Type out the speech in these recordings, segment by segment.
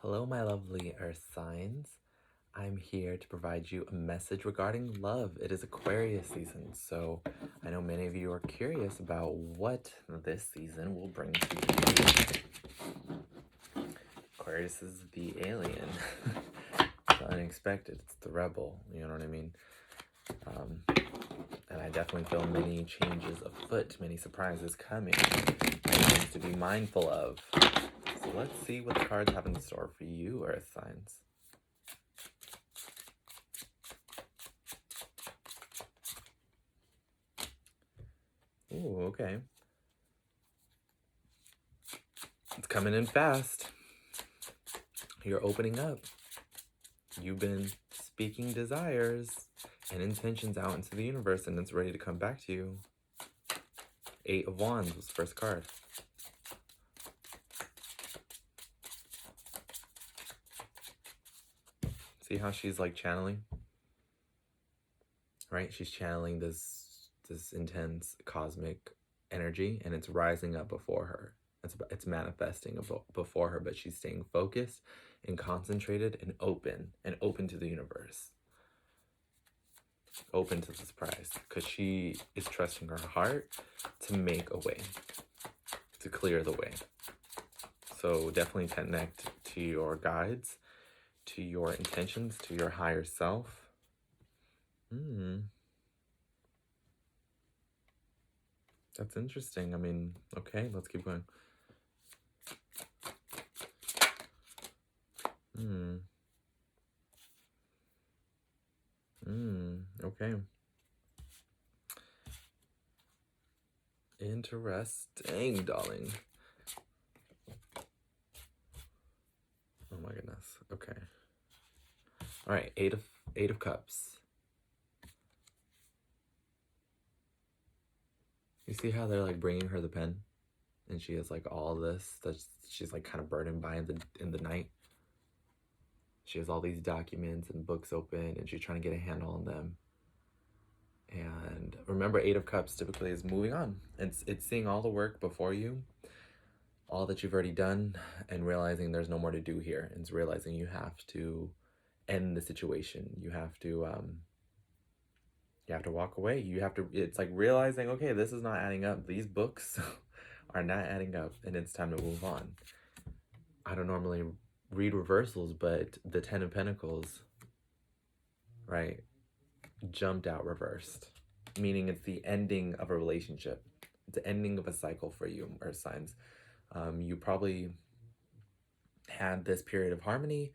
Hello, my lovely earth signs. I'm here to provide you a message regarding love. It is Aquarius season, so I know many of you are curious about what this season will bring to you. Aquarius is the alien. It's the unexpected. It's the rebel. You know what I mean? And I definitely feel many changes afoot, many surprises coming, things to be mindful of. So let's see what the cards have in store for you, earth signs. Ooh, okay. It's coming in fast. You're opening up. You've been speaking desires and intentions out into the universe, and it's ready to come back to you. 8 of Wands was the first card. See how she's like channeling? Right? She's channeling this intense cosmic energy, and it's rising up before her. It's manifesting before her, but she's staying focused and concentrated and open to the universe. Open to the surprise, because she is trusting her heart to make a way, to clear the way. So definitely connect to your guides, to your intentions, to your higher self. That's interesting. I mean, okay, let's keep going. Okay. Interesting, darling. Oh my goodness. Okay. All right, eight of cups. You see how they're like bringing her the pen, and she has like all this that she's like kind of burdened by in the night. She has all these documents and books open, and she's trying to get a handle on them. And remember, 8 of Cups typically is moving on. It's seeing all the work before you, all that you've already done, and realizing there's no more to do here. It's realizing you have to end the situation. You have to walk away. It's like realizing, okay, this is not adding up. These books are not adding up, and it's time to move on. I don't normally read reversals, but the 10 of Pentacles, right, jumped out reversed, meaning it's the ending of a relationship. It's the ending of a cycle for you, earth signs. You probably had this period of harmony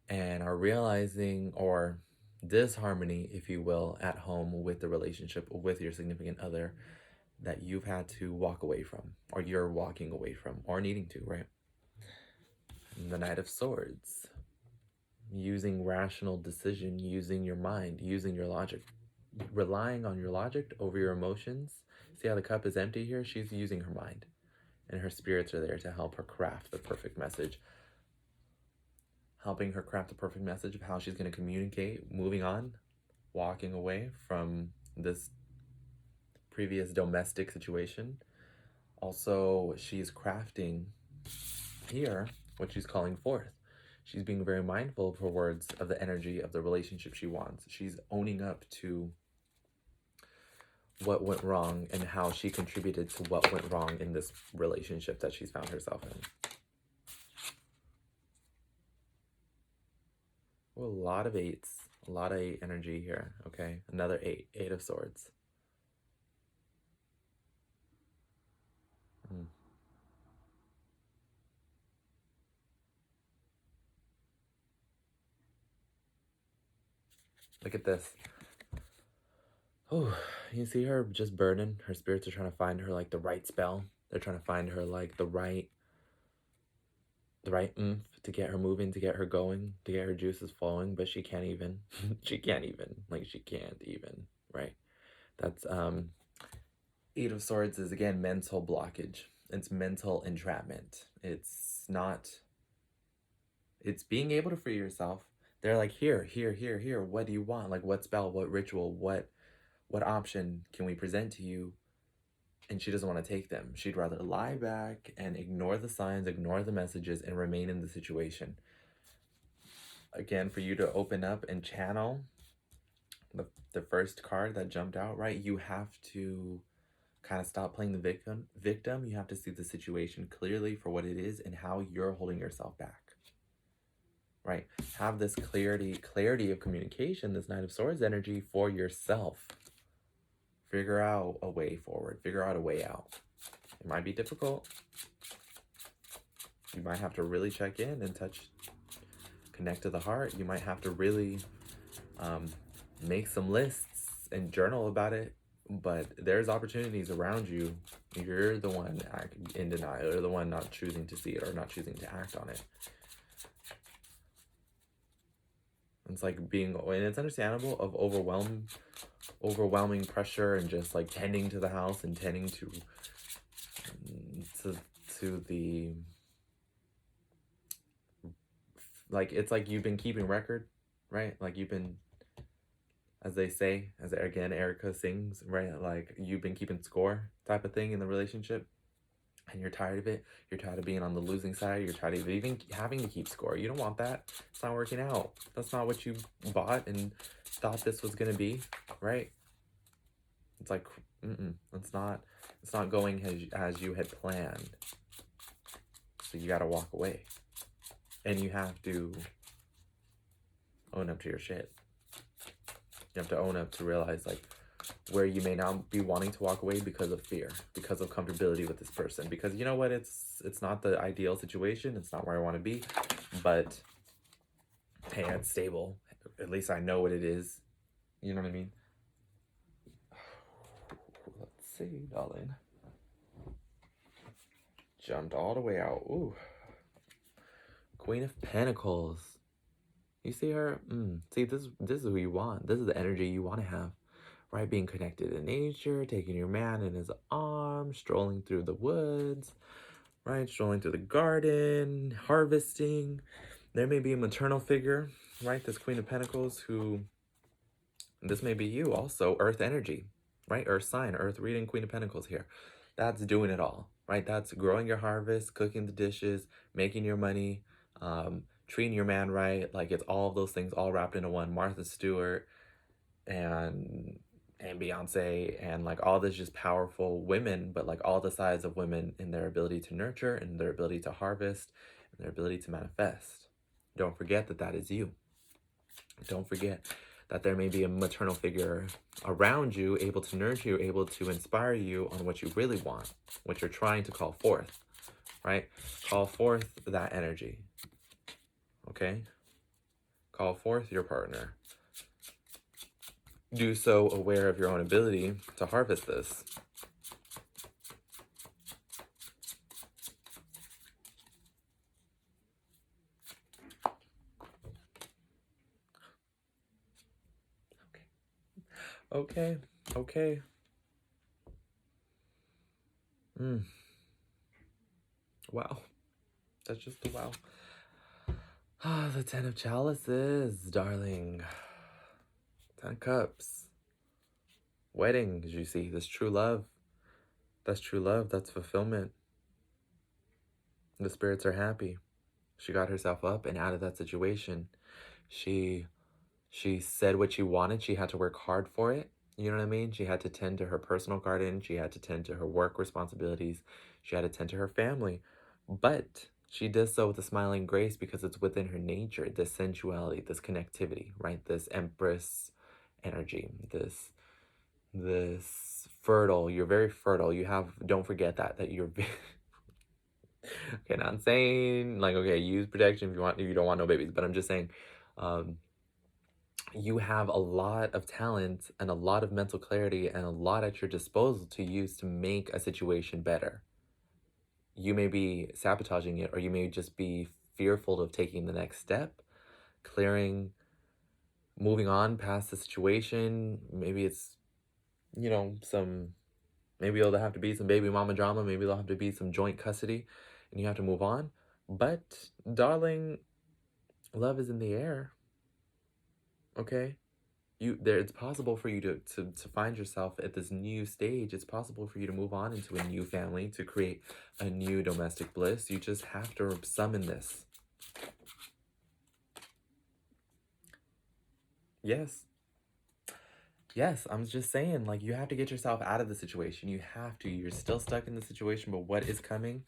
and are realizing, or disharmony, if you will, at home with the relationship with your significant other, that you've had to walk away from, or you're walking away from, or needing to, right? And the Knight of Swords, using rational decision, using your mind, using your logic, relying on your logic over your emotions. See how the cup is empty here? She's using her mind, and her spirits are there to help her craft the perfect message, helping her craft the perfect message of how she's going to communicate, moving on, walking away from this previous domestic situation. Also, she's crafting here what she's calling forth. She's being very mindful of her words, of the energy of the relationship she wants. She's owning up to what went wrong and how she contributed to what went wrong in this relationship that she's found herself in. Well, a lot of 8s, a lot of 8 energy here, okay? Another 8 of Swords. Look at this. Oh, you see her just burning? Her spirits are trying to find her like the right spell. They're trying to find her like the right oomph to get her moving, to get her going, to get her juices flowing, but she can't even. She can't even. Right? That's 8 of Swords is again mental blockage. It's mental entrapment. It's being able to free yourself. They're like, here, what do you want? Like, what spell, what ritual, what option can we present to you and she doesn't want to take them. She'd rather lie back and ignore the signs, ignore the messages, and remain in the situation. Again, for you to open up and channel the first card that jumped out, right? You have to kind of stop playing the victim. You have to see the situation clearly for what it is and how you're holding yourself back. Right? Have this clarity of communication, this Knight of Swords energy for yourself. Figure out a way forward. Figure out a way out. It might be difficult. You might have to really check in and connect to the heart. You might have to really make some lists and journal about it. But there's opportunities around you. You're the one in denial. You're the one not choosing to see it or not choosing to act on it. It's like and it's understandable of overwhelming pressure and just like tending to the house and tending to the, like, it's like you've been keeping record, right? Like you've been, as they say, as again Erica sings, right? Like you've been keeping score type of thing in the relationship. And you're tired of it. You're tired of being on the losing side. You're tired of even having to keep score. You don't want that. It's not working out. That's not what you bought and thought this was going to be, right? It's like, it's not going as you had planned. So you got to walk away. And you have to own up to your shit. You have to own up to realize, like, where you may now be wanting to walk away because of fear, because of comfortability with this person, because you know what, it's not the ideal situation, it's not where I want to be, but hey, it's stable, at least I know what it is, you know what I mean? Let's see, darling. Jumped all the way out. Ooh. Queen of Pentacles. You see her? See, this is who you want. This is the energy you want to have. Right, being connected to nature, taking your man in his arms, strolling through the woods, right, strolling through the garden, harvesting. There may be a maternal figure, right, this Queen of Pentacles, who, this may be you also, earth energy, right, earth sign, earth reading, Queen of Pentacles here. That's doing it all, right, that's growing your harvest, cooking the dishes, making your money, treating your man right, like it's all of those things all wrapped into one. Martha Stewart and Beyonce and like all this just powerful women, but like all the sides of women in their ability to nurture and their ability to harvest and their ability to manifest. Don't forget that is you. Don't forget that there may be a maternal figure around you, able to nurture you, able to inspire you on what you really want, what you're trying to call forth, right? Call forth that energy, okay? Call forth your partner. Do so aware of your own ability to harvest this. Okay. Wow. That's just a wow. Ah, the 10 of Chalices, darling. 10 of Cups. Wedding, as you see, this true love. That's true love. That's fulfillment. The spirits are happy. She got herself up and out of that situation. She said what she wanted. She had to work hard for it. You know what I mean? She had to tend to her personal garden. She had to tend to her work responsibilities. She had to tend to her family. But she does so with a smiling grace because it's within her nature, this sensuality, this connectivity, right? This Empress energy, this fertile. You're very fertile. You have, don't forget that you're okay, not saying like, okay, use protection if you don't want no babies, but I'm just saying, you have a lot of talent and a lot of mental clarity and a lot at your disposal to use to make a situation better. You may be sabotaging it, or you may just be fearful of taking the next step, moving on past the situation. Maybe it's, maybe there'll have to be some baby mama drama. Maybe there'll have to be some joint custody and you have to move on. But darling, love is in the air. Okay? it's possible for you to find yourself at this new stage. It's possible for you to move on into a new family, to create a new domestic bliss. You just have to summon this. Yes. Yes, I'm just saying, like, you have to get yourself out of the situation. You have to. You're still stuck in the situation, but what is coming?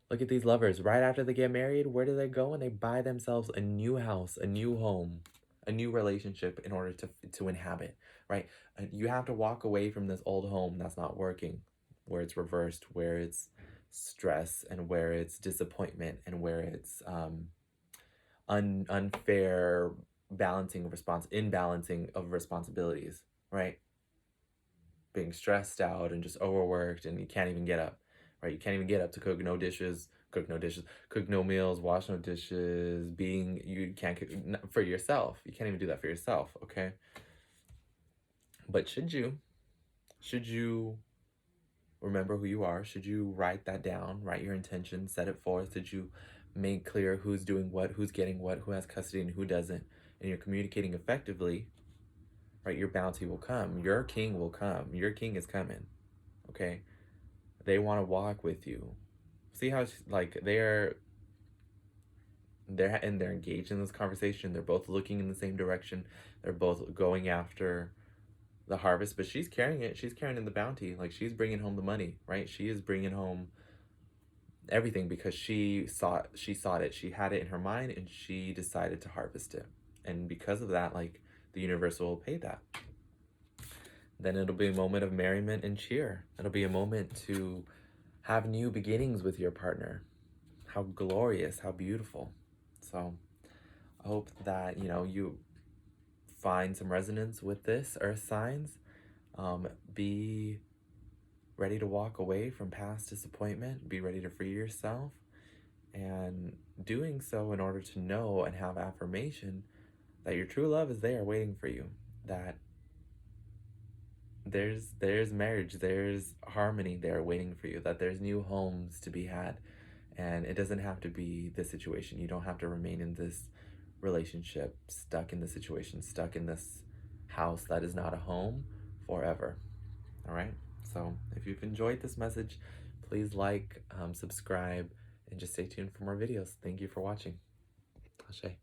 Look at these lovers. Right after they get married, where do they go? And they buy themselves a new house, a new home, a new relationship in order to inhabit, right? And you have to walk away from this old home that's not working, where it's reversed, where it's stress, and where it's disappointment, and where it's unfair imbalancing of responsibilities, right? Being stressed out and just overworked, and you can't even get up, right? You can't even get up to cook no dishes, cook no meals, wash no dishes. You can't cook for yourself. You can't even do that for yourself, okay? But should you remember who you are? Should you write that down, write your intention, set it forth? Should you make clear who's doing what, who's getting what, who has custody and who doesn't, and you're communicating effectively, right? Your bounty will come. Your king will come. Your king is coming, okay? They want to walk with you. See how like they're engaged in this conversation. They're both looking in the same direction. They're both going after the harvest, but she's carrying it. She's carrying in the bounty. Like, she's bringing home the money, right? She is bringing home everything because she sought it. She had it in her mind and she decided to harvest it. And because of that, like, the universe will pay that. Then it'll be a moment of merriment and cheer. It'll be a moment to have new beginnings with your partner. How glorious, how beautiful. So I hope that, you find some resonance with this, earth signs. Be ready to walk away from past disappointment. Be ready to free yourself. And doing so in order to know and have affirmation that your true love is there waiting for you. That there's marriage, there's harmony there waiting for you, that there's new homes to be had. And it doesn't have to be this situation. You don't have to remain in this relationship, stuck in the situation, stuck in this house that is not a home forever. All right? So if you've enjoyed this message, please like, subscribe, and just stay tuned for more videos. Thank you for watching. Ashe.